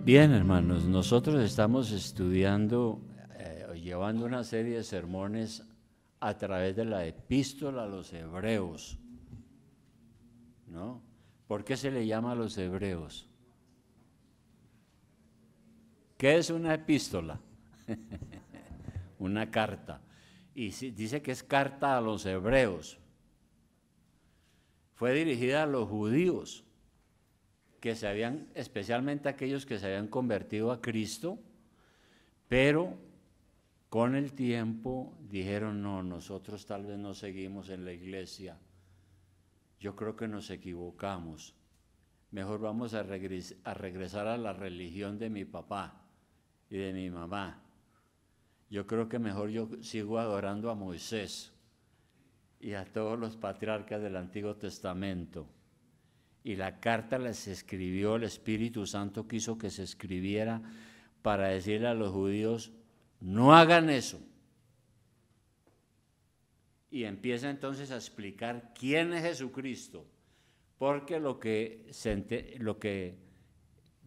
Bien, hermanos, nosotros estamos estudiando, llevando una serie de sermones a través de la epístola a los hebreos, ¿no? ¿Por qué se le llama a los hebreos? ¿Qué es una epístola? Una carta. Y dice que es carta a los hebreos. Fue dirigida a los judíos, que se habían, especialmente aquellos que se habían convertido a Cristo, pero con el tiempo dijeron, no, nosotros tal vez no seguimos en la iglesia, yo creo que nos equivocamos, mejor vamos a regresar a la religión de mi papá y de mi mamá, yo creo que mejor yo sigo adorando a Moisés y a todos los patriarcas del Antiguo Testamento. Y la carta les escribió, el Espíritu Santo quiso que se escribiera para decirle a los judíos, no hagan eso. Y empieza entonces a explicar quién es Jesucristo, porque lo que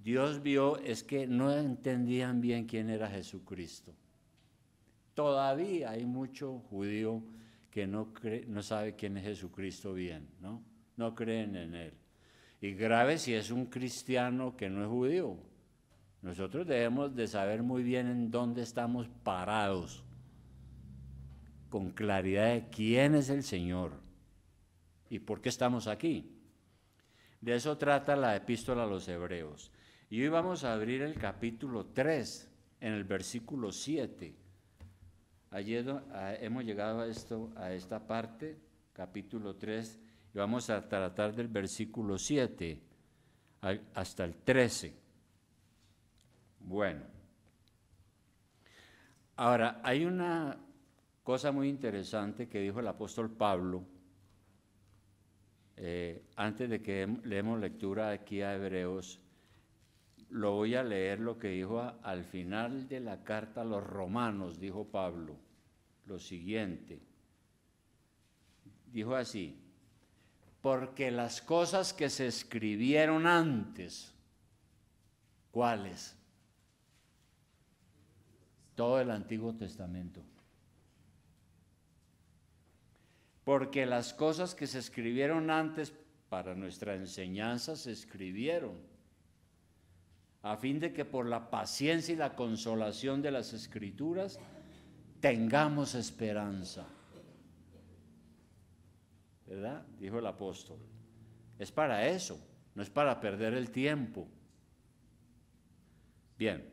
Dios vio es que no entendían bien quién era Jesucristo. Todavía hay mucho judío que no sabe quién es Jesucristo bien, ¿no? No creen en Él. Y grave si es un cristiano que no es judío. Nosotros debemos de saber muy bien en dónde estamos parados, con claridad de quién es el Señor y por qué estamos aquí. De eso trata la epístola a los hebreos. Y hoy vamos a abrir el capítulo 3, en el versículo 7. Ayer hemos llegado a esta parte, capítulo 3, y vamos a tratar del versículo 7 hasta el 13. Bueno, ahora hay una cosa muy interesante que dijo el apóstol Pablo, antes de que leemos lectura aquí a Hebreos, lo voy a leer lo que dijo al final de la carta a los romanos, dijo Pablo, lo siguiente, dijo así, porque las cosas que se escribieron antes, ¿cuáles? Todo el Antiguo Testamento. Porque las cosas que se escribieron antes para nuestra enseñanza se escribieron, a fin de que por la paciencia y la consolación de las Escrituras tengamos esperanza. ¿Verdad? Dijo el apóstol. Es para eso, no es para perder el tiempo. Bien,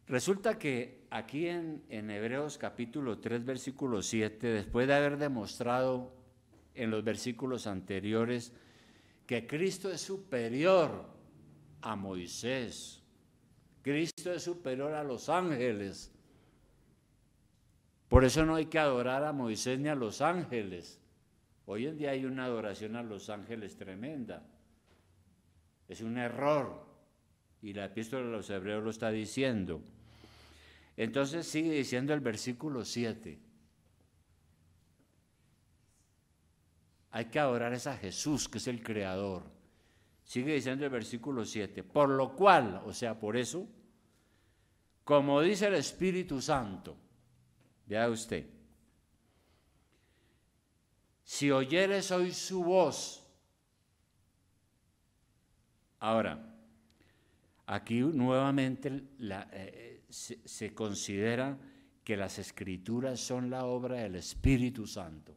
resulta que aquí en Hebreos capítulo 3, versículo 7, después de haber demostrado en los versículos anteriores que Cristo es superior a Moisés, Cristo es superior a los ángeles, por eso no hay que adorar a Moisés ni a los ángeles. Hoy en día hay una adoración a los ángeles tremenda. Es un error. Y la epístola de los hebreos lo está diciendo. Entonces sigue diciendo el versículo 7. Hay que adorar a Jesús, que es el creador. Sigue diciendo el versículo 7. Por lo cual, o sea, por eso, como dice el Espíritu Santo, vea usted, si oyeres hoy su voz. Ahora, aquí nuevamente se considera que las Escrituras son la obra del Espíritu Santo.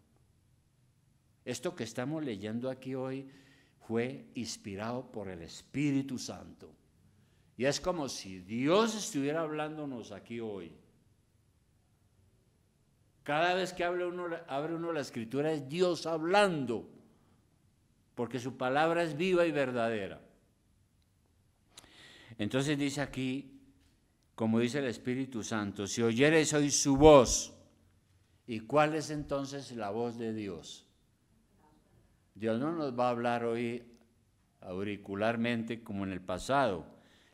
Esto que estamos leyendo aquí hoy fue inspirado por el Espíritu Santo. Y es como si Dios estuviera hablándonos aquí hoy. Cada vez que abre uno la Escritura es Dios hablando, porque su palabra es viva y verdadera. Entonces dice aquí, como dice el Espíritu Santo, si oyeres hoy su voz, ¿y cuál es entonces la voz de Dios? Dios no nos va a hablar hoy auricularmente como en el pasado.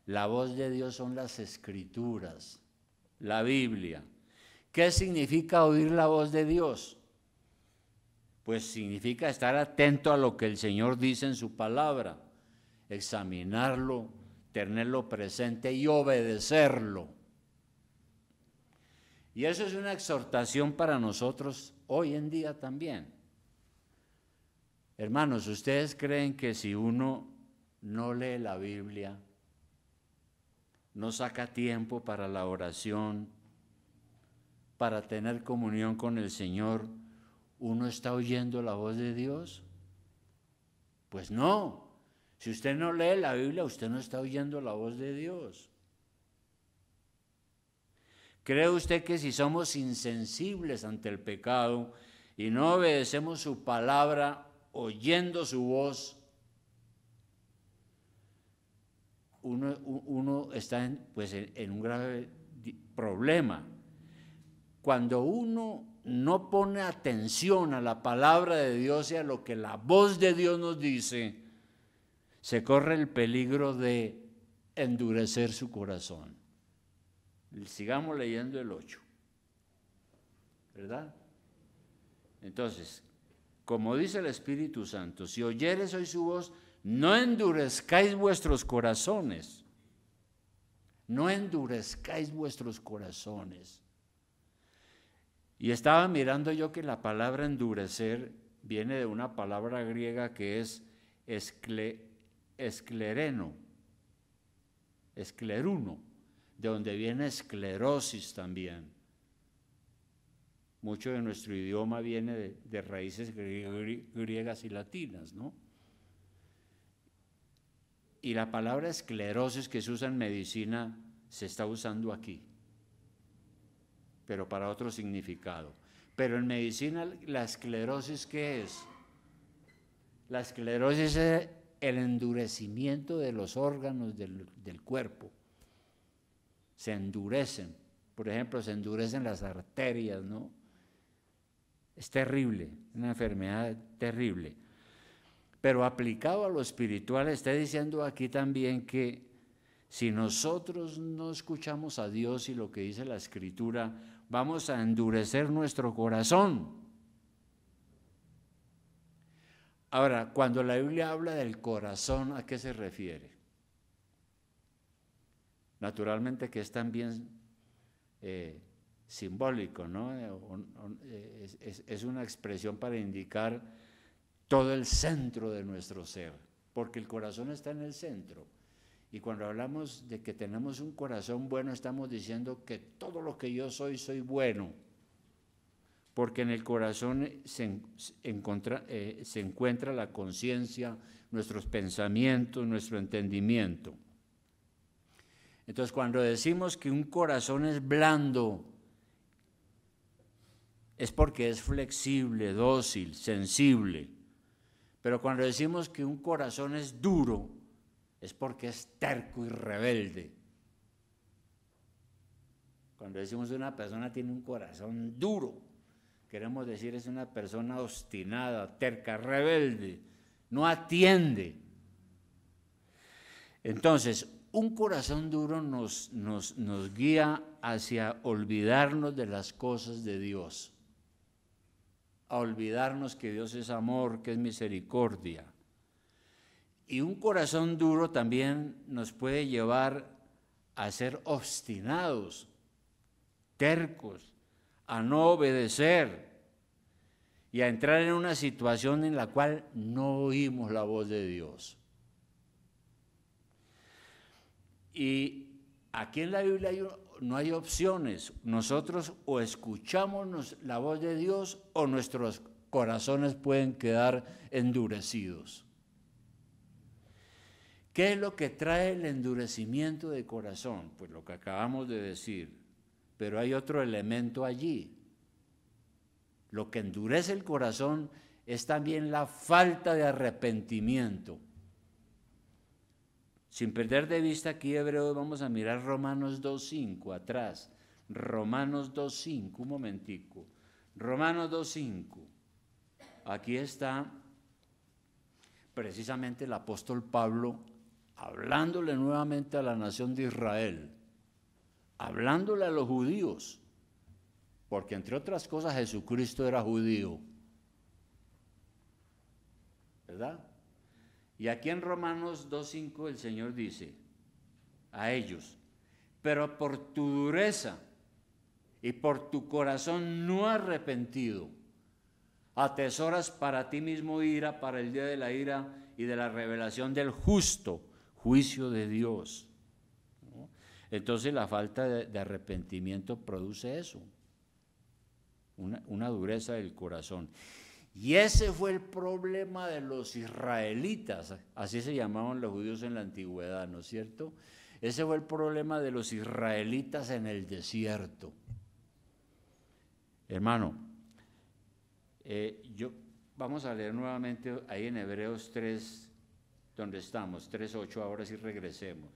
La voz de Dios son las Escrituras, la Biblia. ¿Qué significa oír la voz de Dios? Pues significa estar atento a lo que el Señor dice en su palabra, examinarlo, tenerlo presente y obedecerlo. Y eso es una exhortación para nosotros hoy en día también. Hermanos, ¿ustedes creen que si uno no lee la Biblia, no saca tiempo para la oración, para tener comunión con el Señor, uno está oyendo la voz de Dios? Pues no. Si usted no lee la Biblia, usted no está oyendo la voz de Dios. ¿Cree usted que si somos insensibles ante el pecado y no obedecemos su palabra, oyendo su voz, uno está en un grave problema? Cuando uno no pone atención a la palabra de Dios y a lo que la voz de Dios nos dice, se corre el peligro de endurecer su corazón. Sigamos leyendo el 8, ¿verdad? Entonces, como dice el Espíritu Santo, si oyeres hoy su voz, no endurezcáis vuestros corazones. No endurezcáis vuestros corazones. Y estaba mirando yo que la palabra endurecer viene de una palabra griega que es escleruno, de donde viene esclerosis también. Mucho de nuestro idioma viene de raíces griegas y latinas, ¿no? Y la palabra esclerosis que se usa en medicina se está usando aquí, pero para otro significado. Pero en medicina, ¿la esclerosis qué es? La esclerosis es el endurecimiento de los órganos del cuerpo. Se endurecen, por ejemplo, se endurecen las arterias, ¿no? Es terrible, una enfermedad terrible. Pero aplicado a lo espiritual, está diciendo aquí también que si nosotros no escuchamos a Dios y lo que dice la Escritura, vamos a endurecer nuestro corazón. Ahora, cuando la Biblia habla del corazón, ¿a qué se refiere? Naturalmente que es también simbólico, ¿no? Es una expresión para indicar todo el centro de nuestro ser, porque el corazón está en el centro. Y cuando hablamos de que tenemos un corazón bueno, estamos diciendo que todo lo que yo soy bueno, porque en el corazón se encuentra la conciencia, nuestros pensamientos, nuestro entendimiento. Entonces, cuando decimos que un corazón es blando, es porque es flexible, dócil, sensible. Pero cuando decimos que un corazón es duro, es porque es terco y rebelde. Cuando decimos que una persona tiene un corazón duro, queremos decir es una persona obstinada, terca, rebelde, no atiende. Entonces, un corazón duro nos guía hacia olvidarnos de las cosas de Dios, a olvidarnos que Dios es amor, que es misericordia. Y un corazón duro también nos puede llevar a ser obstinados, tercos, a no obedecer y a entrar en una situación en la cual no oímos la voz de Dios. Y aquí en la Biblia no hay opciones. Nosotros o escuchamos la voz de Dios o nuestros corazones pueden quedar endurecidos. ¿Qué es lo que trae el endurecimiento de corazón? Pues lo que acabamos de decir, pero hay otro elemento allí. Lo que endurece el corazón es también la falta de arrepentimiento. Sin perder de vista aquí Hebreos, vamos a mirar Romanos 2.5 atrás. Romanos 2.5, un momentico. Romanos 2.5. Aquí está precisamente el apóstol Pablo hablándole nuevamente a la nación de Israel, hablándole a los judíos, porque entre otras cosas Jesucristo era judío, ¿verdad? Y aquí en Romanos 2.5 el Señor dice, a ellos, pero por tu dureza y por tu corazón no arrepentido, atesoras para ti mismo ira para el día de la ira y de la revelación del justo juicio de Dios, ¿no? Entonces la falta de arrepentimiento produce eso, una dureza del corazón. Y ese fue el problema de los israelitas, así se llamaban los judíos en la antigüedad, ¿no es cierto? Ese fue el problema de los israelitas en el desierto. Hermano, vamos a leer nuevamente ahí en Hebreos 3, donde estamos, 3:8, ahora sí regresemos.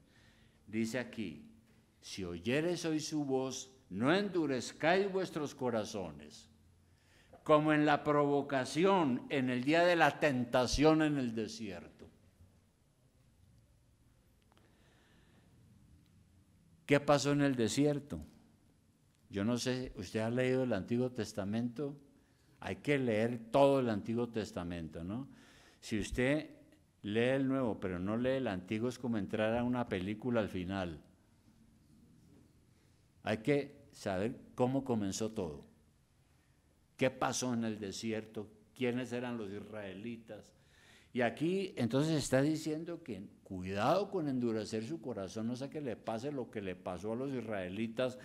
Dice aquí, si oyereis hoy su voz, no endurezcáis vuestros corazones, como en la provocación, en el día de la tentación en el desierto. ¿Qué pasó en el desierto? Yo no sé, ¿usted ha leído el Antiguo Testamento? Hay que leer todo el Antiguo Testamento, ¿no? Si usted lee el Nuevo, pero no lee el Antiguo, es como entrar a una película al final. Hay que saber cómo comenzó todo. ¿Qué pasó en el desierto? ¿Quiénes eran los israelitas? Y aquí entonces está diciendo que cuidado con endurecer su corazón, no sea que le pase lo que le pasó a los israelitas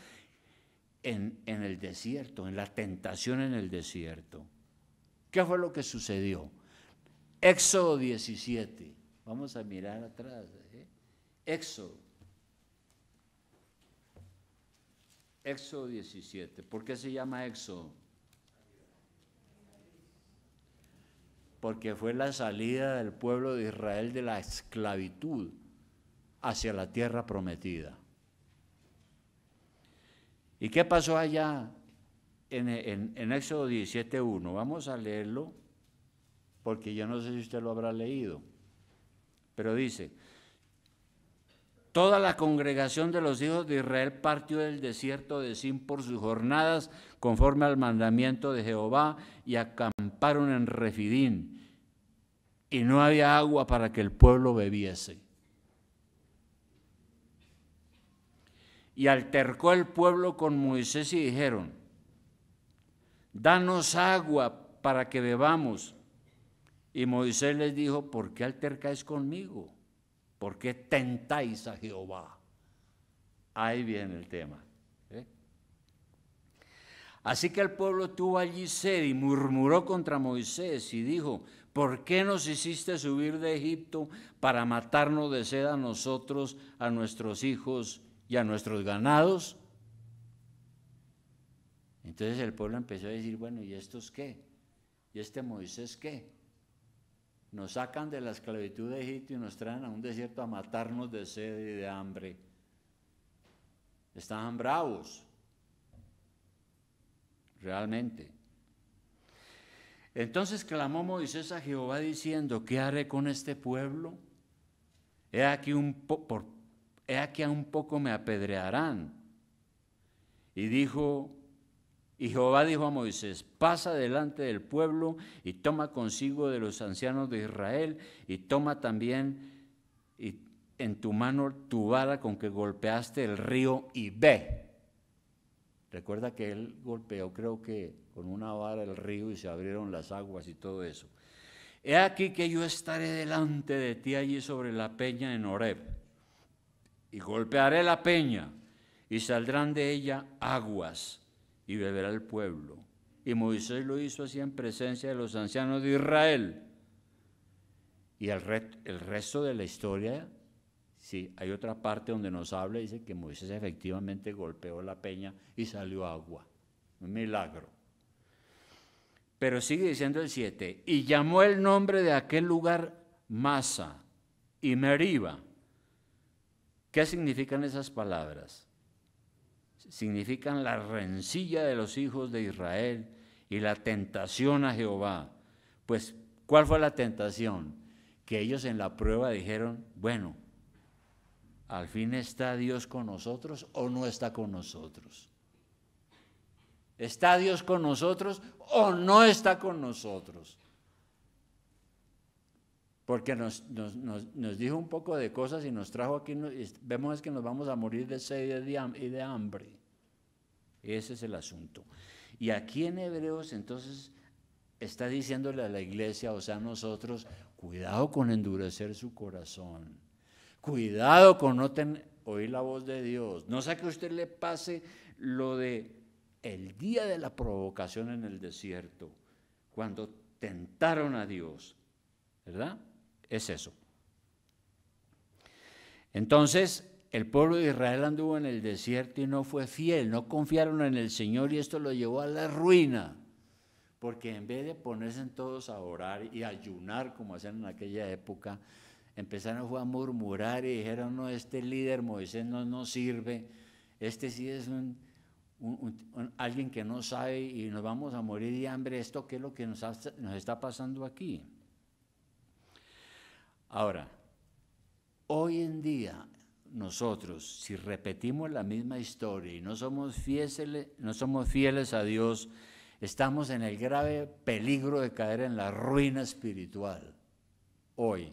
en el desierto, en la tentación en el desierto. ¿Qué fue lo que sucedió? Éxodo 17. Vamos a mirar atrás. Éxodo 17. ¿Por qué se llama Éxodo? Porque fue la salida del pueblo de Israel de la esclavitud hacia la tierra prometida. ¿Y qué pasó allá en Éxodo 17:1? Vamos a leerlo, porque yo no sé si usted lo habrá leído, pero dice, toda la congregación de los hijos de Israel partió del desierto de Sin por sus jornadas, conforme al mandamiento de Jehová, y acamparon en Refidín, y no había agua para que el pueblo bebiese. Y altercó el pueblo con Moisés y dijeron, danos agua para que bebamos. Y Moisés les dijo, ¿por qué altercáis conmigo? ¿Por qué tentáis a Jehová? Ahí viene el tema. Así que el pueblo tuvo allí sed y murmuró contra Moisés y dijo, ¿por qué nos hiciste subir de Egipto para matarnos de sed a nosotros, a nuestros hijos y a nuestros ganados? Entonces el pueblo empezó a decir, bueno, ¿y estos qué? ¿Y este Moisés qué? Nos sacan de la esclavitud de Egipto y nos traen a un desierto a matarnos de sed y de hambre. Estaban bravos, realmente. Entonces clamó Moisés a Jehová diciendo, ¿qué haré con este pueblo? He aquí a un poco me apedrearán. Y Jehová dijo a Moisés, pasa delante del pueblo y toma consigo de los ancianos de Israel y toma también en tu mano tu vara con que golpeaste el río y ve. Recuerda que él golpeó, creo que con una vara el río y se abrieron las aguas y todo eso. He aquí que yo estaré delante de ti allí sobre la peña en Horeb y golpearé la peña y saldrán de ella aguas y beberá el pueblo. Y Moisés lo hizo así en presencia de los ancianos de Israel. Y el resto de la historia, sí, hay otra parte donde nos habla, dice que Moisés efectivamente golpeó la peña y salió agua. Un milagro. Pero sigue diciendo el 7, y llamó el nombre de aquel lugar Masa y Meriba. ¿Qué significan esas palabras? Significan la rencilla de los hijos de Israel y la tentación a Jehová. Pues, ¿cuál fue la tentación? Que ellos en la prueba dijeron, bueno, ¿al fin está Dios con nosotros o no está con nosotros? ¿Está Dios con nosotros o no está con nosotros? porque nos dijo un poco de cosas y nos trajo aquí, y vemos es que nos vamos a morir de sed y de hambre. Ese es el asunto. Y aquí en Hebreos entonces está diciéndole a la iglesia, o sea, a nosotros, cuidado con endurecer su corazón, cuidado con no oír la voz de Dios, no sea que a usted le pase lo de el día de la provocación en el desierto, cuando tentaron a Dios, ¿verdad? Es eso. Entonces, el pueblo de Israel anduvo en el desierto y no fue fiel, no confiaron en el Señor y esto lo llevó a la ruina, porque en vez de ponerse todos a orar y ayunar como hacían en aquella época, empezaron a murmurar y dijeron, no, este líder Moisés no nos sirve, este sí es alguien que no sabe y nos vamos a morir de hambre, ¿esto qué es lo que nos está pasando aquí? Ahora, hoy en día nosotros, si repetimos la misma historia y no somos fieles a Dios, estamos en el grave peligro de caer en la ruina espiritual hoy.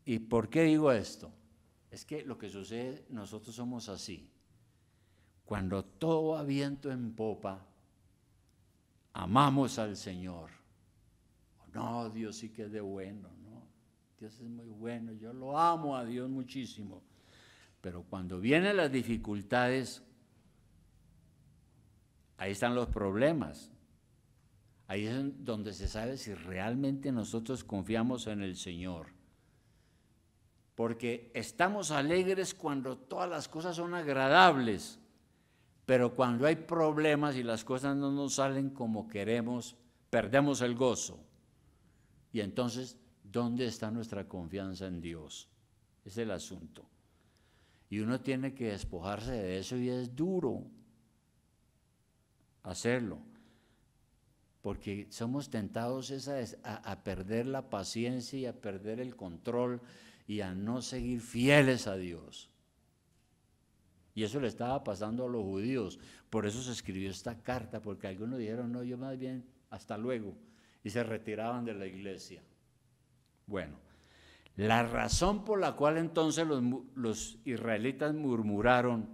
¿Y por qué digo esto? Es que lo que sucede, nosotros somos así. Cuando todo va viento en popa, amamos al Señor. No, Dios sí que es de bueno, ¿no? Dios es muy bueno, yo lo amo a Dios muchísimo. Pero cuando vienen las dificultades, ahí están los problemas. Ahí es donde se sabe si realmente nosotros confiamos en el Señor. Porque estamos alegres cuando todas las cosas son agradables, pero cuando hay problemas y las cosas no nos salen como queremos, perdemos el gozo. Y entonces, ¿dónde está nuestra confianza en Dios? Es el asunto. Y uno tiene que despojarse de eso y es duro hacerlo. Porque somos tentados a perder la paciencia y a perder el control y a no seguir fieles a Dios. Y eso le estaba pasando a los judíos. Por eso se escribió esta carta, porque algunos dijeron, no, yo más bien, hasta luego. Y se retiraban de la iglesia. Bueno, la razón por la cual entonces los israelitas murmuraron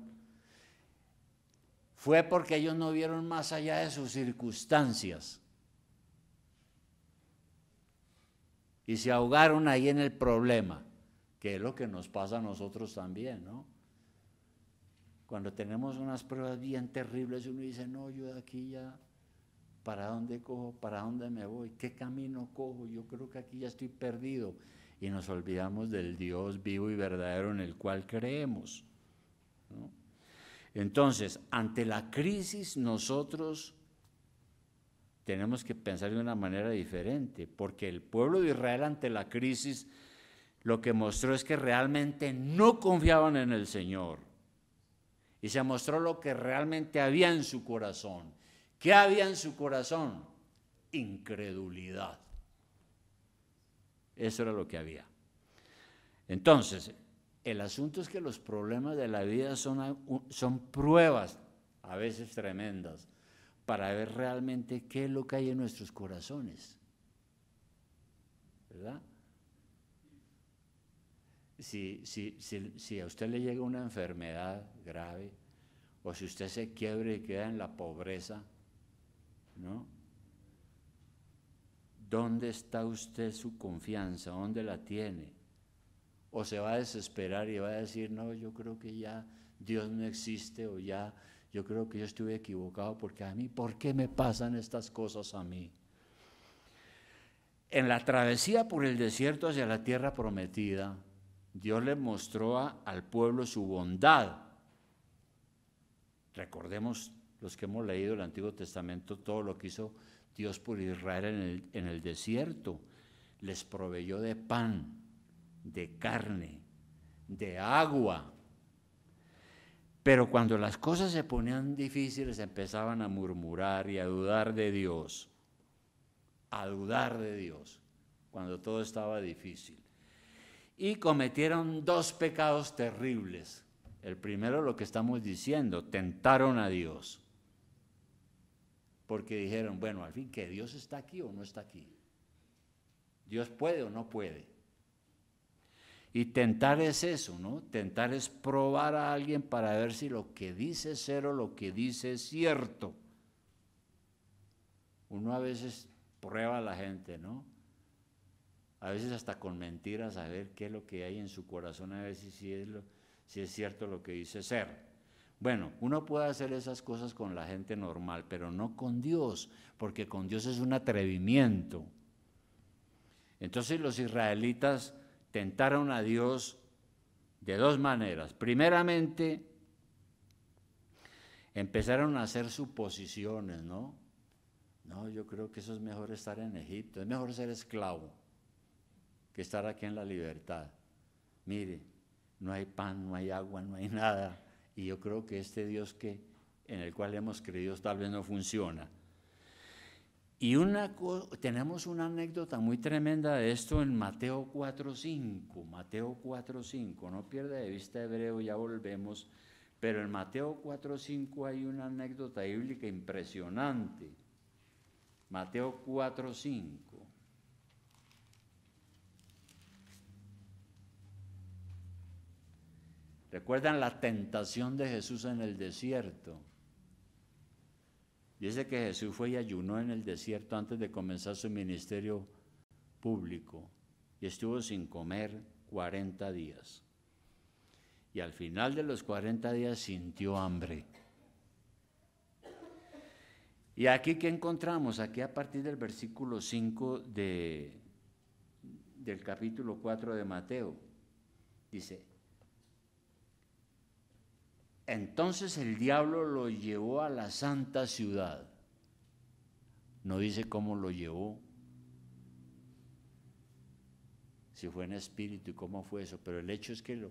fue porque ellos no vieron más allá de sus circunstancias. Y se ahogaron ahí en el problema, que es lo que nos pasa a nosotros también, ¿no? Cuando tenemos unas pruebas bien terribles, uno dice, no, yo de aquí ya, ¿para dónde cojo? ¿Para dónde me voy? ¿Qué camino cojo? Yo creo que aquí ya estoy perdido. Y nos olvidamos del Dios vivo y verdadero en el cual creemos, ¿no? Entonces, ante la crisis nosotros tenemos que pensar de una manera diferente, porque el pueblo de Israel ante la crisis lo que mostró es que realmente no confiaban en el Señor. Y se mostró lo que realmente había en su corazón. ¿Qué había en su corazón? Incredulidad. Eso era lo que había. Entonces, el asunto es que los problemas de la vida son pruebas, a veces tremendas, para ver realmente qué es lo que hay en nuestros corazones. ¿Verdad? Si a usted le llega una enfermedad grave, o si usted se quiebra y queda en la pobreza, ¿no? ¿Dónde está usted su confianza? ¿Dónde la tiene? O se va a desesperar y va a decir, no, yo creo que ya Dios no existe, o ya, yo creo que yo estuve equivocado, porque a mí, ¿por qué me pasan estas cosas a mí? En la travesía por el desierto hacia la tierra prometida, Dios le mostró al pueblo su bondad. Recordemos los que hemos leído el Antiguo Testamento, todo lo que hizo Dios por Israel en el desierto. Les proveyó de pan, de carne, de agua. Pero cuando las cosas se ponían difíciles, empezaban a murmurar y a dudar de Dios. A dudar de Dios, cuando todo estaba difícil. Y cometieron dos pecados terribles. El primero, lo que estamos diciendo, tentaron a Dios. Porque dijeron, bueno, al fin, ¿que Dios está aquí o no está aquí? ¿Dios puede o no puede? Y tentar es eso, ¿no? Tentar es probar a alguien para ver si lo que dice es cero, lo que dice es cierto. Uno a veces prueba a la gente, ¿no? A veces hasta con mentiras, a ver qué es lo que hay en su corazón, a ver si es cierto lo que dice ser. Bueno, uno puede hacer esas cosas con la gente normal, pero no con Dios, porque con Dios es un atrevimiento. Entonces los israelitas tentaron a Dios de dos maneras. Primeramente, empezaron a hacer suposiciones, ¿no? No, yo creo que eso es mejor estar en Egipto, es mejor ser esclavo que estar aquí en la libertad. Mire, no hay pan, no hay agua, no hay nada, y yo creo que este Dios en el cual hemos creído tal vez no funciona. Y tenemos una anécdota muy tremenda de esto en Mateo 4:5, Mateo 4:5, no pierda de vista Hebreo, ya volvemos, pero en Mateo 4:5 hay una anécdota bíblica impresionante. Mateo 4:5. ¿Recuerdan la tentación de Jesús en el desierto? Dice que Jesús fue y ayunó en el desierto antes de comenzar su ministerio público y estuvo sin comer 40 días. Y al final de los 40 días sintió hambre. Y aquí, ¿qué encontramos? Aquí a partir del versículo 5 del capítulo 4 de Mateo, dice: entonces el diablo lo llevó a la santa ciudad. No dice cómo lo llevó, si fue en espíritu y cómo fue eso, pero el hecho es que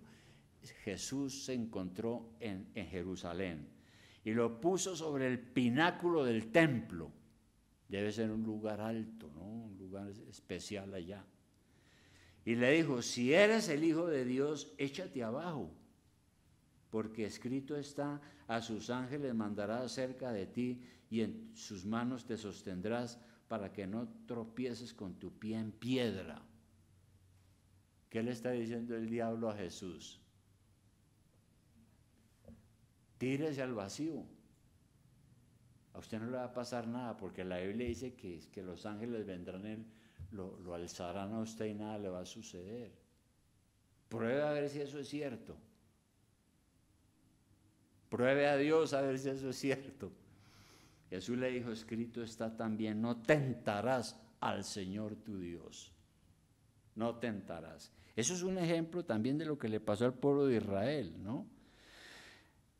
Jesús se encontró en Jerusalén y lo puso sobre el pináculo del templo. Debe ser un lugar alto, ¿no? Un lugar especial allá. Y le dijo: si eres el Hijo de Dios, échate abajo, porque escrito está: a sus ángeles mandará acerca de ti, y en sus manos te sostendrás, para que no tropieces con tu pie en piedra. ¿Qué le está diciendo el diablo a Jesús? Tírese al vacío. A usted no le va a pasar nada, porque la Biblia dice que los ángeles vendrán, lo alzarán a usted y nada le va a suceder. Pruebe a ver si eso es cierto. Pruebe a Dios a ver si eso es cierto. Jesús le dijo: escrito está también, no tentarás al Señor tu Dios. No tentarás. Eso es un ejemplo también de lo que le pasó al pueblo de Israel, ¿no?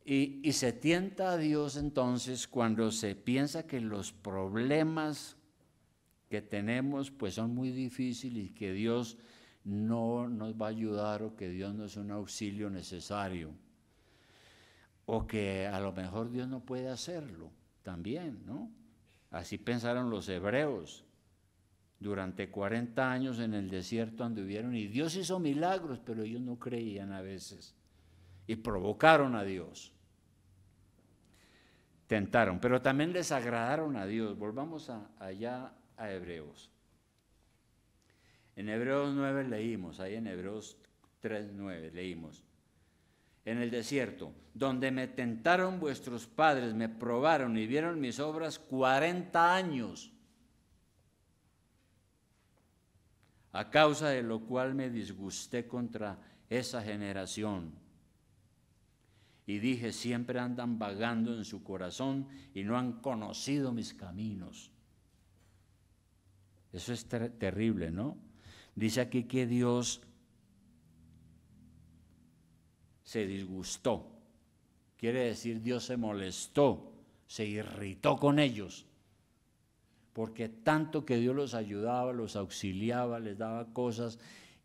Y se tienta a Dios entonces cuando se piensa que los problemas que tenemos pues son muy difíciles y que Dios no nos va a ayudar, o que Dios no es un auxilio necesario, o que a lo mejor Dios no puede hacerlo también, ¿no? Así pensaron los hebreos. Durante 40 años en el desierto anduvieron y Dios hizo milagros, pero ellos no creían a veces y provocaron a Dios. Tentaron, pero también desagradaron a Dios. Volvamos allá a Hebreos. En Hebreos 9 leímos, ahí en Hebreos 3:9 leímos: en el desierto, donde me tentaron vuestros padres, me probaron y vieron mis obras 40 años, a causa de lo cual me disgusté contra esa generación. Y dije: siempre andan vagando en su corazón y no han conocido mis caminos. Eso es terrible, ¿no? Dice aquí que Dios se disgustó. Quiere decir, Dios se molestó, se irritó con ellos, porque tanto que Dios los ayudaba, los auxiliaba, les daba cosas,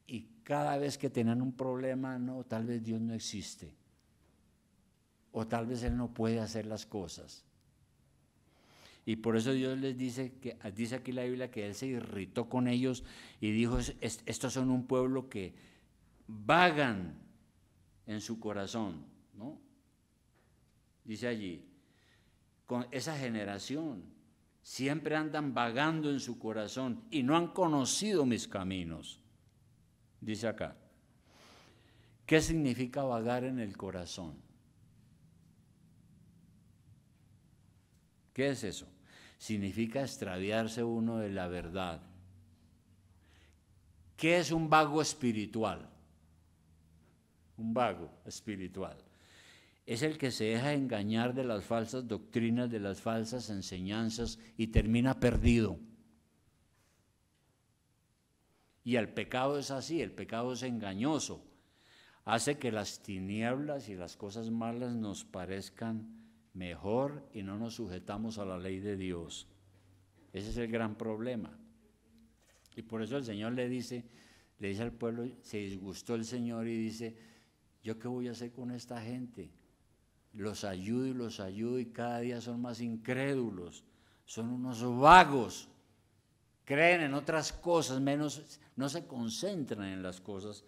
y cada vez que tenían un problema, no, tal vez Dios no existe, o tal vez Él no puede hacer las cosas. Y por eso Dios les dice aquí la Biblia que Él se irritó con ellos y dijo: estos son un pueblo que vagan en su corazón, ¿no? Dice allí, con esa generación siempre andan vagando en su corazón y no han conocido mis caminos. Dice acá, ¿qué significa vagar en el corazón? ¿Qué es eso? Significa extraviarse uno de la verdad. ¿Qué es un vago espiritual? Un vago espiritual es el que se deja engañar de las falsas doctrinas, de las falsas enseñanzas y termina perdido. Y el pecado es así, el pecado es engañoso. Hace que las tinieblas y las cosas malas nos parezcan mejor y no nos sujetamos a la ley de Dios. Ese es el gran problema. Y por eso el Señor le dice al pueblo, se disgustó el Señor y dice, ¿yo qué voy a hacer con esta gente? Los ayudo y cada día son más incrédulos, son unos vagos, creen en otras cosas, no se concentran en las cosas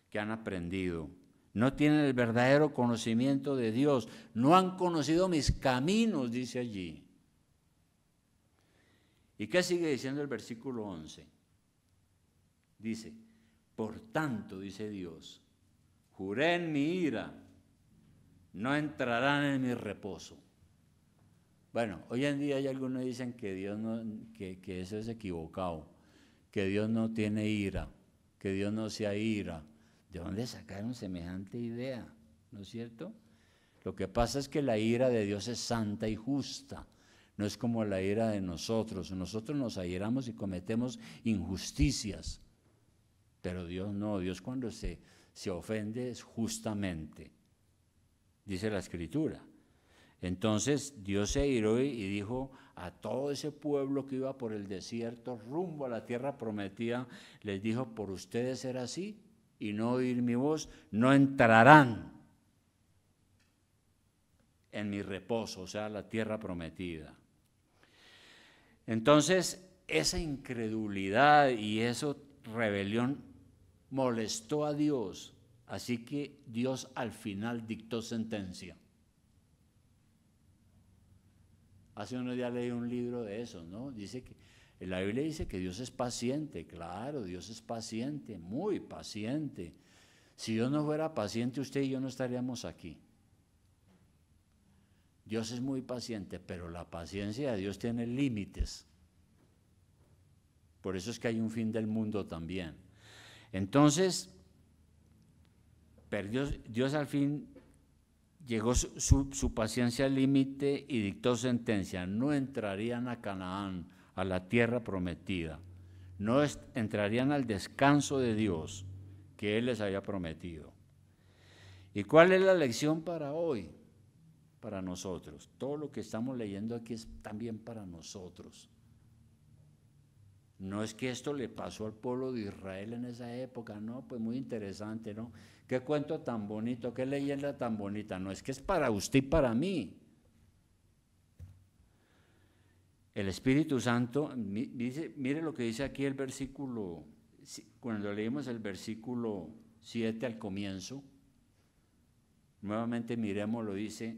que han aprendido, no tienen el verdadero conocimiento de Dios, no han conocido mis caminos, dice allí. ¿Y qué sigue diciendo el versículo 11? Dice, por tanto, dice Dios, juré en mi ira, no entrarán en mi reposo. Bueno, hoy en día hay algunos que dicen que Dios que eso es equivocado, que Dios no tiene ira, que Dios no se aira. ¿De dónde sacaron semejante idea? ¿No es cierto? Lo que pasa es que la ira de Dios es santa y justa, no es como la ira de nosotros. Nosotros nos airamos y cometemos injusticias, pero Dios no, Dios cuando se ofende es justamente. Dice la Escritura. Entonces Dios se airó y dijo a todo ese pueblo que iba por el desierto rumbo a la tierra prometida, les dijo, por ustedes ser así y no oír mi voz, no entrarán en mi reposo, o sea, la tierra prometida. Entonces, esa incredulidad y esa rebelión molestó a Dios. Así que Dios al final dictó sentencia. Hace unos días leí un libro de eso, ¿no? Dice que la Biblia dice que Dios es paciente. Claro, Dios es paciente, muy paciente. Si Dios no fuera paciente, usted y yo no estaríamos aquí. Dios es muy paciente, pero la paciencia de Dios tiene límites. Por eso es que hay un fin del mundo también. Entonces, Dios al fin llegó su paciencia al límite y dictó sentencia. No entrarían a Canaán, a la tierra prometida. No entrarían al descanso de Dios que Él les había prometido. ¿Y cuál es la lección para hoy? Para nosotros. Todo lo que estamos leyendo aquí es también para nosotros. No es que esto le pasó al pueblo de Israel en esa época, no, pues muy interesante, ¿no? Qué cuento tan bonito, qué leyenda tan bonita, no, es que es para usted y para mí. El Espíritu Santo, mire lo que dice aquí el versículo, cuando leímos el versículo 7 al comienzo, nuevamente miremoslo, dice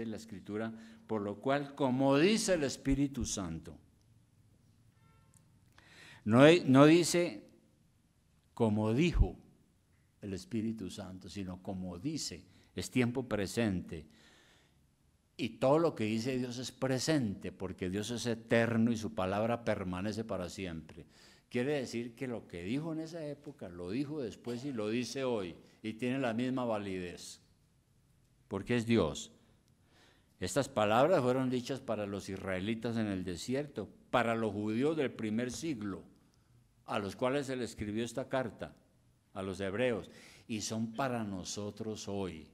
la Escritura, por lo cual, como dice el Espíritu Santo, no dice como dijo el Espíritu Santo, sino como dice, es tiempo presente. Y todo lo que dice Dios es presente, porque Dios es eterno y su palabra permanece para siempre. Quiere decir que lo que dijo en esa época, lo dijo después y lo dice hoy, y tiene la misma validez, porque es Dios. Estas palabras fueron dichas para los israelitas en el desierto, para los judíos del primer siglo, a los cuales se le escribió esta carta, a los hebreos, y son para nosotros hoy.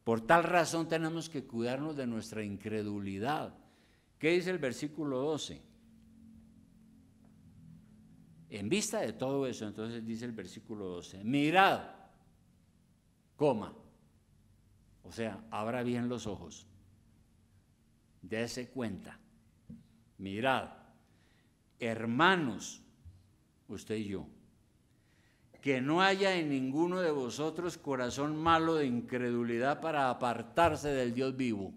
Por tal razón tenemos que cuidarnos de nuestra incredulidad. ¿Qué dice el versículo 12? En vista de todo eso, entonces dice el versículo 12, mirad, coma, o sea, abra bien los ojos, dése cuenta, mirad, hermanos, usted y yo, que no haya en ninguno de vosotros corazón malo de incredulidad para apartarse del Dios vivo.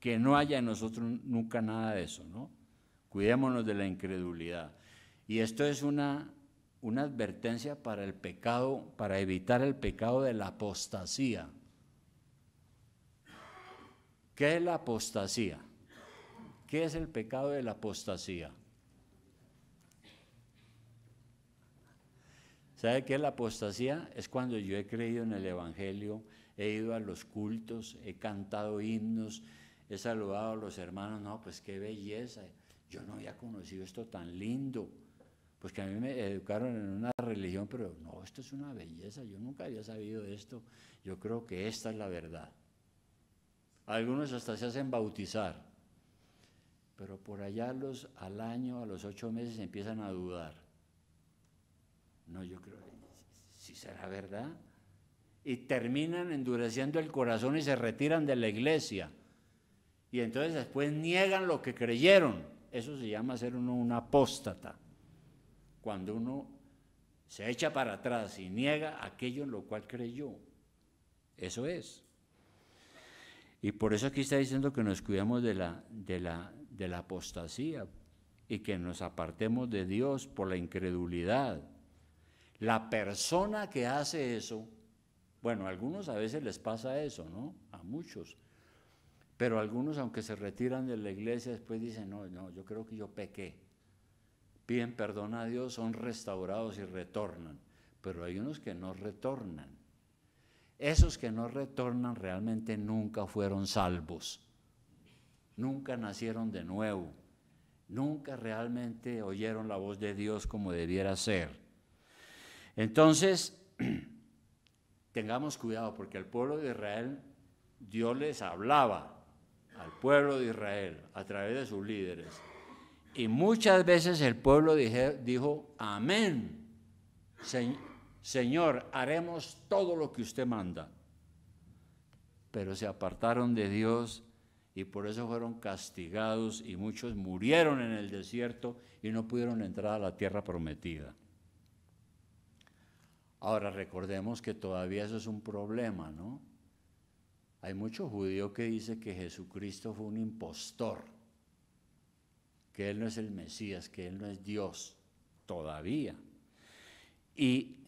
que no haya en nosotros nunca nada de eso, ¿no? Cuidémonos de la incredulidad. Y esto es una advertencia para el pecado, para evitar el pecado de la apostasía. ¿Qué es la apostasía? ¿Qué es el pecado de la apostasía? ¿Sabe qué es la apostasía? Es cuando yo he creído en el Evangelio, he ido a los cultos, he cantado himnos, he saludado a los hermanos, no, pues qué belleza, yo no había conocido esto tan lindo, pues que a mí me educaron en una religión, pero no, esto es una belleza, yo nunca había sabido esto, yo creo que esta es la verdad. Algunos hasta se hacen bautizar, pero por allá al año, a los 8 meses empiezan a dudar. No, yo creo que sí será verdad. Y terminan endureciendo el corazón y se retiran de la iglesia. Y entonces después niegan lo que creyeron. Eso se llama ser uno un apóstata. Cuando uno se echa para atrás y niega aquello en lo cual creyó. Eso es. Y por eso aquí está diciendo que nos cuidemos de la apostasía y que nos apartemos de Dios por la incredulidad. La persona que hace eso, bueno, a algunos a veces les pasa eso, ¿no? A muchos. Pero algunos, aunque se retiran de la iglesia, después dicen, no, yo creo que yo pequé. Piden perdón a Dios, son restaurados y retornan. Pero hay unos que no retornan. Esos que no retornan realmente nunca fueron salvos. Nunca nacieron de nuevo. Nunca realmente oyeron la voz de Dios como debiera ser. Entonces, tengamos cuidado, porque al pueblo de Israel, Dios les hablaba al pueblo de Israel a través de sus líderes. Y muchas veces el pueblo dijo, amén, Señor, haremos todo lo que usted manda. Pero se apartaron de Dios y por eso fueron castigados y muchos murieron en el desierto y no pudieron entrar a la tierra prometida. Ahora recordemos que todavía eso es un problema, ¿no? Hay muchos judíos que dicen que Jesucristo fue un impostor, que Él no es el Mesías, que Él no es Dios, todavía. Y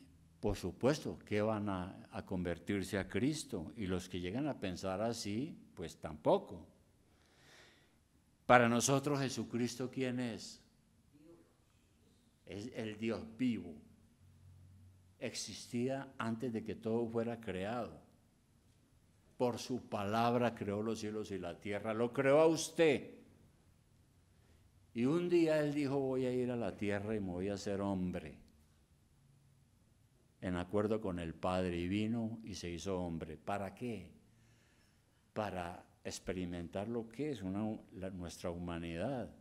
por supuesto que van a convertirse a Cristo, y los que llegan a pensar así, pues tampoco. Para nosotros Jesucristo, ¿quién es? Es el Dios vivo. Existía antes de que todo fuera creado. Por su palabra creó los cielos y la tierra. Lo creó a usted. Y un día Él dijo, voy a ir a la tierra y me voy a hacer hombre. En acuerdo con el Padre, y vino y se hizo hombre. ¿Para qué? Para experimentar lo que es nuestra humanidad.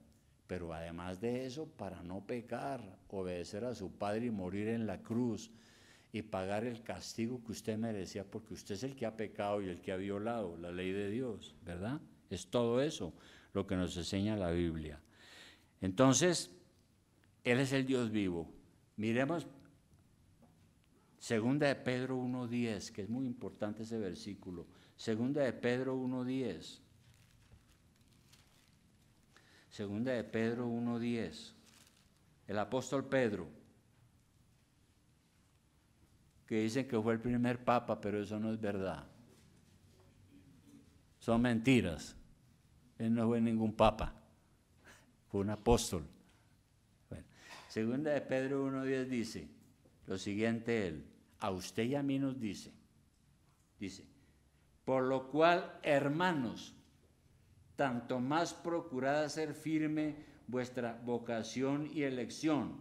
Pero además de eso, para no pecar, obedecer a su Padre y morir en la cruz y pagar el castigo que usted merecía, porque usted es el que ha pecado y el que ha violado la ley de Dios, ¿verdad? Es todo eso lo que nos enseña la Biblia. Entonces, Él es el Dios vivo. Miremos 2 de Pedro 1:10, que es muy importante ese versículo. 2 de Pedro 1:10. 2 de Pedro 1:10. El apóstol Pedro, que dicen que fue el primer papa, pero eso no es verdad. Son mentiras. Él no fue ningún papa, fue un apóstol. Bueno, 2 de Pedro 1:10 dice lo siguiente él, a usted y a mí nos dice, por lo cual, hermanos, tanto más procurad hacer firme vuestra vocación y elección,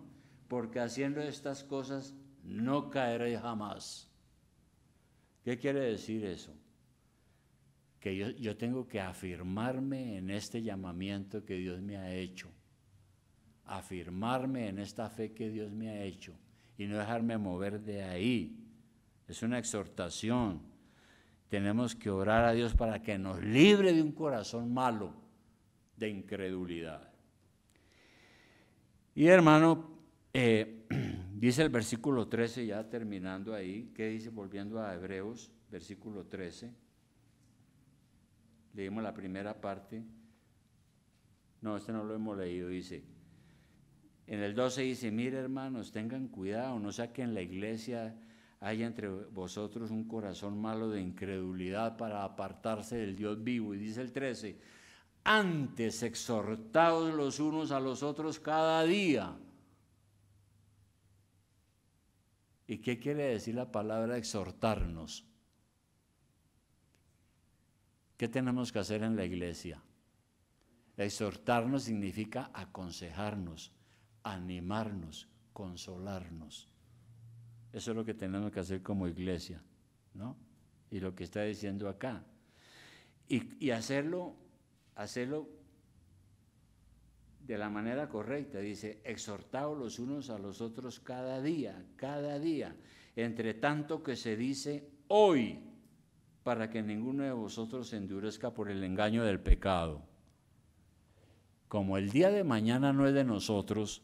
porque haciendo estas cosas no caeréis jamás. ¿Qué quiere decir eso? Que yo tengo que afirmarme en este llamamiento que Dios me ha hecho, afirmarme en esta fe que Dios me ha hecho y no dejarme mover de ahí. Es una exhortación. Tenemos que orar a Dios para que nos libre de un corazón malo, de incredulidad. Y hermano, dice el versículo 13, ya terminando ahí, ¿qué dice? Volviendo a Hebreos, versículo 13. Leímos la primera parte. No, este no lo hemos leído, dice. En el 12 dice, mire hermanos, tengan cuidado, no sea que en la iglesia haya entre vosotros un corazón malo de incredulidad para apartarse del Dios vivo. Y dice el 13, antes exhortaos los unos a los otros cada día. ¿Y qué quiere decir la palabra exhortarnos? ¿Qué tenemos que hacer en la iglesia? Exhortarnos significa aconsejarnos, animarnos, consolarnos. Eso es lo que tenemos que hacer como iglesia, ¿no? Y lo que está diciendo acá. Y hacerlo de la manera correcta. Dice, exhortaos los unos a los otros cada día, entre tanto que se dice hoy, para que ninguno de vosotros se endurezca por el engaño del pecado. Como el día de mañana no es de nosotros,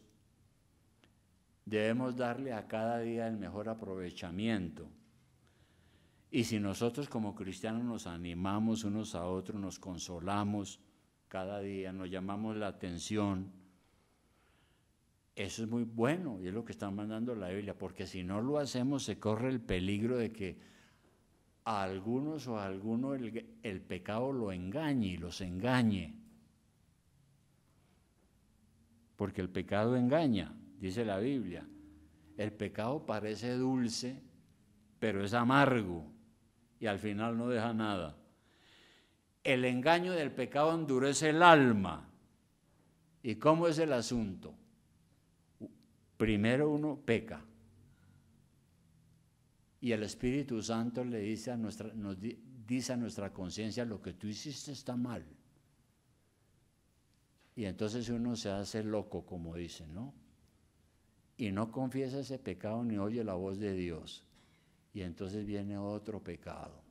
debemos darle a cada día el mejor aprovechamiento. Y si nosotros como cristianos nos animamos unos a otros, nos consolamos cada día, nos llamamos la atención, eso es muy bueno y es lo que está mandando la Biblia, porque si no lo hacemos se corre el peligro de que a algunos o a alguno el pecado lo engañe y los engañe. Porque el pecado engaña, dice la Biblia. El pecado parece dulce, pero es amargo y al final no deja nada. El engaño del pecado endurece el alma. ¿Y cómo es el asunto? Primero uno peca y el Espíritu Santo le dice nos dice a nuestra conciencia, lo que tú hiciste está mal. Y entonces uno se hace loco, como dicen, ¿no? Y no confiesa ese pecado ni oye la voz de Dios. Y entonces viene otro pecado.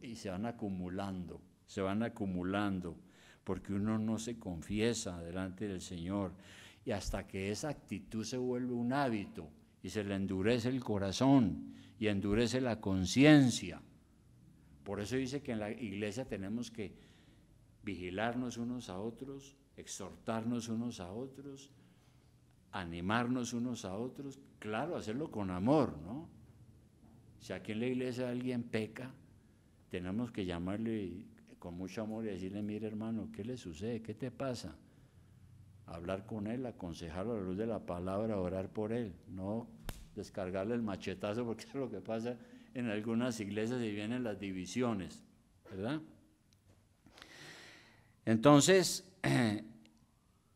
Y se van acumulando, porque uno no se confiesa delante del Señor. Y hasta que esa actitud se vuelve un hábito y se le endurece el corazón y endurece la conciencia. Por eso dice que en la iglesia tenemos que vigilarnos unos a otros, exhortarnos unos a otros, animarnos unos a otros, claro, hacerlo con amor, ¿no? Si aquí en la iglesia alguien peca, tenemos que llamarle con mucho amor y decirle, mire hermano, ¿qué le sucede? ¿Qué te pasa? Hablar con él, aconsejarlo a la luz de la palabra, orar por él, no descargarle el machetazo, porque es lo que pasa en algunas iglesias y vienen las divisiones, ¿verdad? Entonces,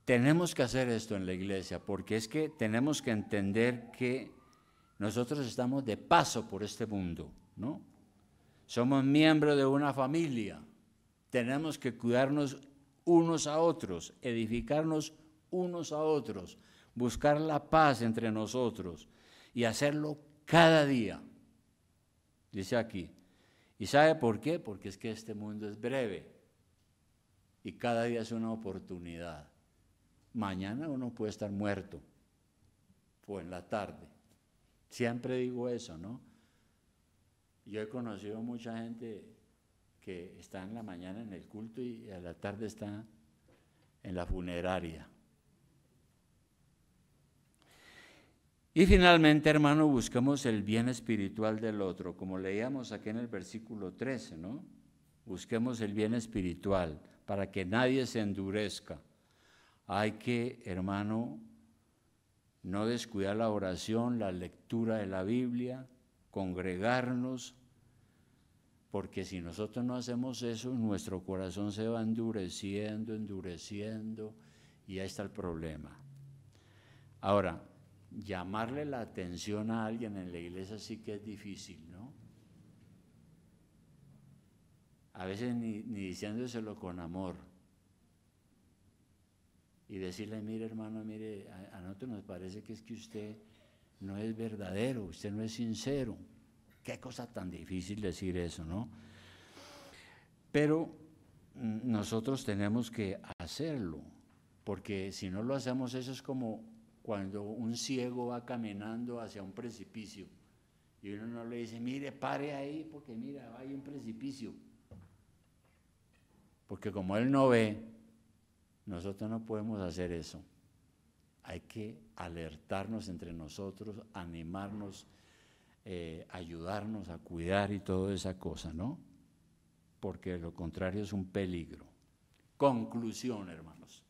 tenemos que hacer esto en la iglesia, porque es que tenemos que entender que nosotros estamos de paso por este mundo, ¿no? Somos miembros de una familia, tenemos que cuidarnos unos a otros, edificarnos unos a otros, buscar la paz entre nosotros y hacerlo cada día, dice aquí. ¿Y sabe por qué? Porque es que este mundo es breve. Y cada día es una oportunidad. Mañana uno puede estar muerto, o en la tarde. Siempre digo eso, ¿no? Yo he conocido mucha gente que está en la mañana en el culto y a la tarde está en la funeraria. Y finalmente, hermano, busquemos el bien espiritual del otro, como leíamos aquí en el versículo 13, ¿no? Busquemos el bien espiritual, para que nadie se endurezca. Hay que, hermano, no descuidar la oración, la lectura de la Biblia, congregarnos, porque si nosotros no hacemos eso, nuestro corazón se va endureciendo, y ahí está el problema. Ahora, llamarle la atención a alguien en la iglesia sí que es difícil, ¿no? A veces ni diciéndoselo con amor. Y decirle, mire hermano, mire, a nosotros nos parece que es que usted no es verdadero, usted no es sincero. Qué cosa tan difícil decir eso, ¿no? Pero nosotros tenemos que hacerlo, porque si no lo hacemos, eso es como cuando un ciego va caminando hacia un precipicio y uno no le dice, mire, pare ahí, porque mira, hay un precipicio. porque como Él no ve, nosotros no podemos hacer eso. Hay que alertarnos entre nosotros, animarnos, ayudarnos a cuidar y toda esa cosa, ¿no? Porque lo contrario es un peligro. Conclusión, hermanos.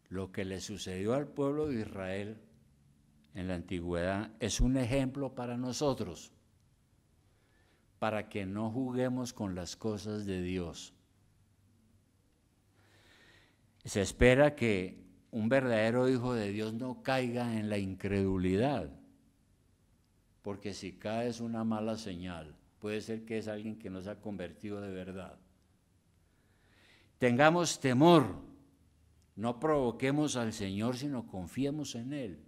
Lo que le sucedió al pueblo de Israel en la antigüedad es un ejemplo para nosotros, para que no juguemos con las cosas de Dios. Se espera que un verdadero hijo de Dios no caiga en la incredulidad, porque si cae es una mala señal. Puede ser que es alguien que no se ha convertido de verdad. Tengamos temor, no provoquemos al Señor, sino confiemos en Él.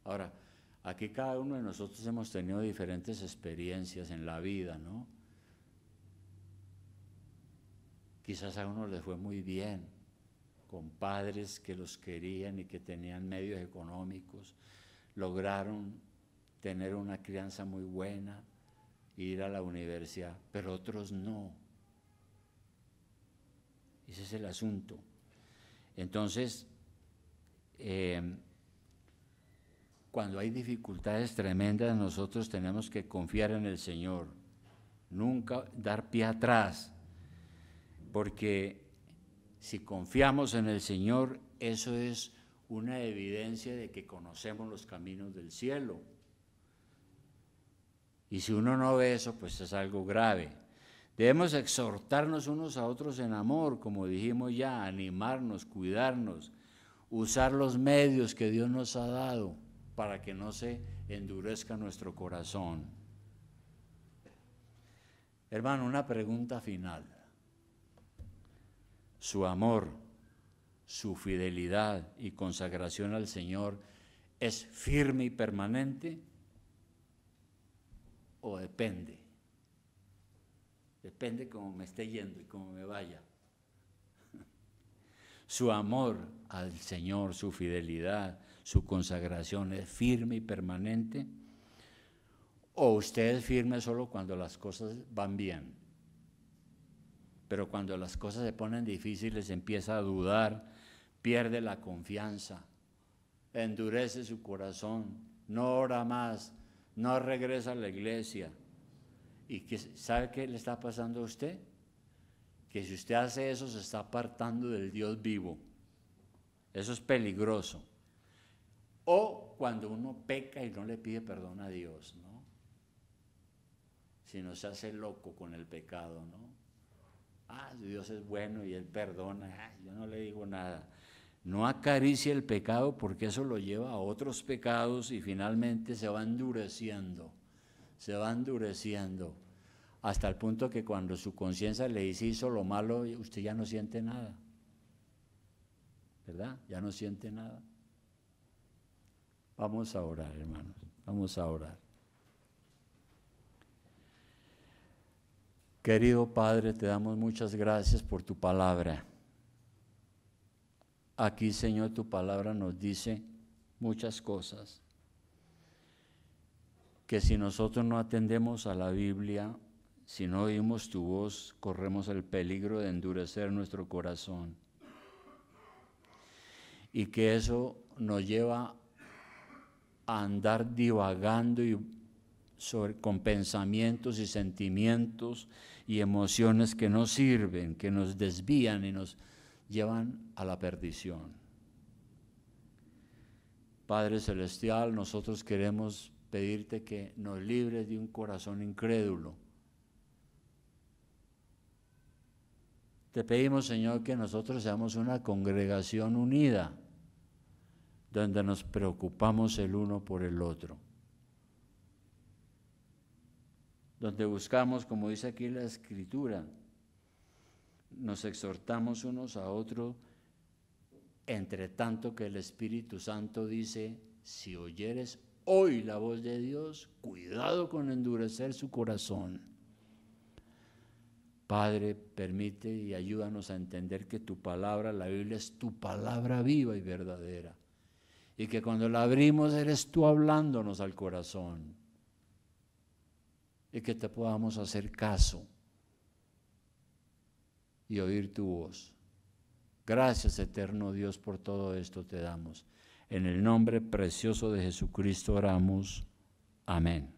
Ahora, aquí cada uno de nosotros hemos tenido diferentes experiencias en la vida, ¿no? Quizás a uno les fue muy bien, con padres que los querían y que tenían medios económicos, lograron tener una crianza muy buena, ir a la universidad, pero otros no. Ese es el asunto. Entonces, cuando hay dificultades tremendas, nosotros tenemos que confiar en el Señor, nunca dar pie atrás, porque si confiamos en el Señor, eso es una evidencia de que conocemos los caminos del cielo. Y si uno no ve eso, pues es algo grave. Debemos exhortarnos unos a otros en amor, como dijimos ya, animarnos, cuidarnos, usar los medios que Dios nos ha dado para que no se endurezca nuestro corazón. Hermano, una pregunta final. ¿Su amor, su fidelidad y consagración al Señor es firme y permanente? ¿O depende? Depende cómo me esté yendo y cómo me vaya. Su amor al Señor, su fidelidad, su consagración es firme y permanente. ¿O usted es firme solo cuando las cosas van bien? Pero cuando las cosas se ponen difíciles empieza a dudar, pierde la confianza, endurece su corazón, no ora más, no regresa a la iglesia. ¿Y sabe qué le está pasando a usted? Que si usted hace eso se está apartando del Dios vivo. Eso es peligroso. O cuando uno peca y no le pide perdón a Dios, ¿no? Si no se hace loco con el pecado, ¿no? Dios es bueno y Él perdona, yo no le digo nada. No acaricie el pecado porque eso lo lleva a otros pecados y finalmente se va endureciendo hasta el punto que cuando su conciencia le dice hizo lo malo, usted ya no siente nada, ¿verdad? Ya no siente nada. Vamos a orar, hermanos, vamos a orar. Querido Padre, te damos muchas gracias por tu palabra. Aquí, Señor, tu palabra nos dice muchas cosas. Que si nosotros no atendemos a la Biblia, si no oímos tu voz, corremos el peligro de endurecer nuestro corazón. Y que eso nos lleva a andar divagando con pensamientos y sentimientos y emociones que no sirven, que nos desvían y nos llevan a la perdición. Padre Celestial, nosotros queremos pedirte que nos libres de un corazón incrédulo. Te pedimos, Señor, que nosotros seamos una congregación unida, donde nos preocupamos el uno por el otro, donde buscamos, como dice aquí la Escritura, nos exhortamos unos a otros, entre tanto que el Espíritu Santo dice, si oyeres hoy la voz de Dios, cuidado con endurecer su corazón. Padre, permite y ayúdanos a entender que tu palabra, la Biblia, es tu palabra viva y verdadera, y que cuando la abrimos eres tú hablándonos al corazón. y que te podamos hacer caso y oír tu voz. Gracias, eterno Dios, por todo esto te damos. En el nombre precioso de Jesucristo oramos. Amén.